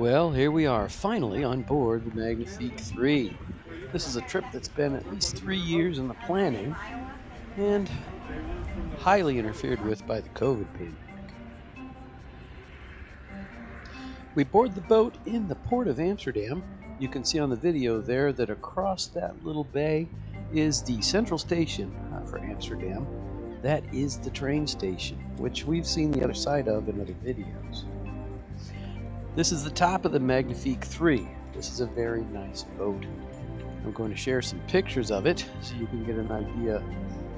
Well, here we are, finally on board the Magnifique 3. This is a trip that's been at least 3 years in the planning and highly interfered with by the COVID pandemic. We board the boat in the port of Amsterdam. You can see on the video there that across that little bay is the central station for Amsterdam. That is the train station, which we've seen the other side of in other videos. This is the top of the Magnifique 3. This is a very nice boat. I'm going to share some pictures of it so you can get an idea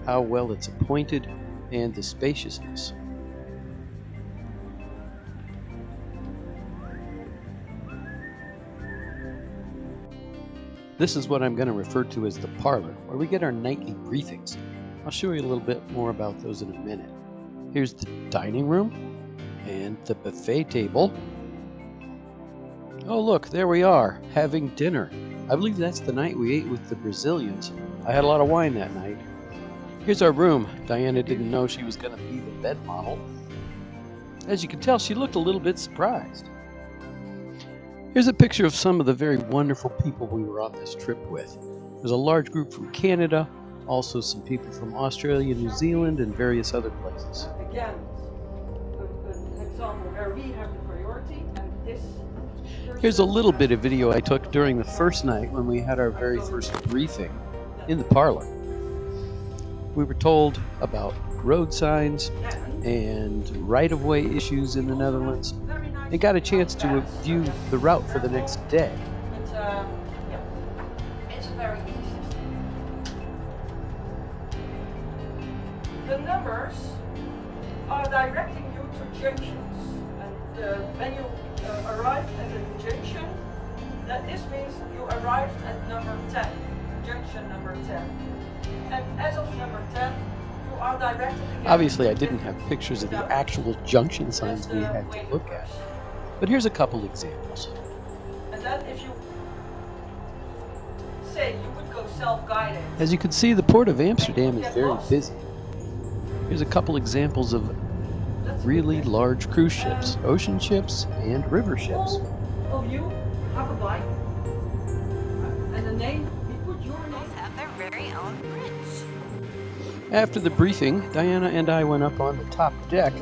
how well it's appointed and the spaciousness. This is what I'm going to refer to as the parlor, where we get our nightly briefings. I'll show you a little bit more about those in a minute. Here's the dining room and the buffet table. Oh look, there we are, having dinner. I believe that's the night we ate with the Brazilians. I had a lot of wine that night. Here's our room. Diana didn't know she was going to be the bed model. As you can tell, she looked a little bit surprised. Here's a picture of some of the very wonderful people we were on this trip with. There's a large group from Canada, also some people from Australia, New Zealand, and various other places. Again, an example where we have the priority and this. Here's a little bit of video I took during the first night when we had our very first briefing in the parlor. We were told about road signs and right-of-way issues in the Netherlands and got a chance to view the route for the next day. It's a very easy system. The numbers are directing you to junctions, and when you arrive at a junction, this means you arrived at number 10, junction number 10. And as of number 10, you are directed again. Obviously, I didn't have pictures of the actual junction signs we had to look at, but here's a couple examples. And then if you say you would go self-guided. As you can see, the port of Amsterdam is very busy. Here's a couple examples of really large cruise ships, ocean ships, and river ships. Oh, you have a bike, and the name, we put your name. Have their very own bridge. After the briefing, Diana and I went up on the top deck.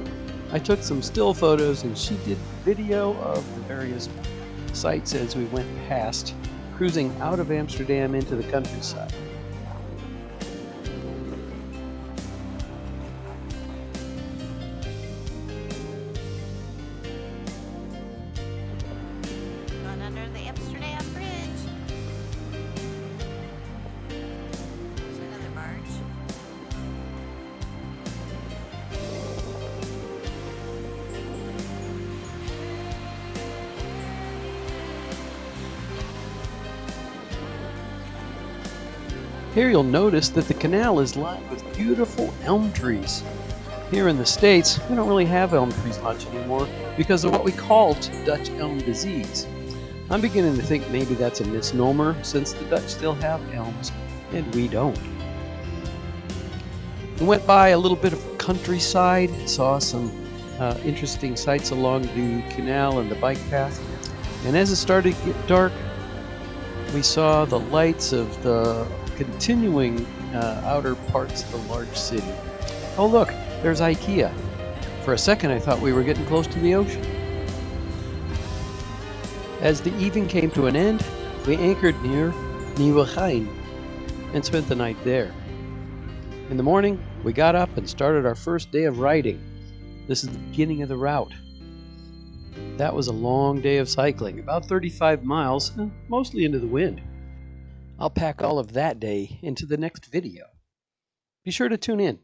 I took some still photos and she did video of the various sites as we went past, cruising out of Amsterdam into the countryside. Going under the Amsterdam Bridge. There's another barge. Here you'll notice that the canal is lined with beautiful elm trees. Here in the States, we don't really have elm trees much anymore because of what we call Dutch elm disease. I'm beginning to think maybe that's a misnomer since the Dutch still have elms and we don't. We went by a little bit of countryside, saw some interesting sights along the canal and the bike path, and as it started to get dark, we saw the lights of the continuing outer parts of the large city. Oh look, there's IKEA. For a second I thought we were getting close to the ocean. As the evening came to an end, we anchored near Nieuwegein and spent the night there. In the morning, we got up and started our first day of riding. This is the beginning of the route. That was a long day of cycling, about 35 miles, mostly into the wind. I'll pack all of that day into the next video. Be sure to tune in.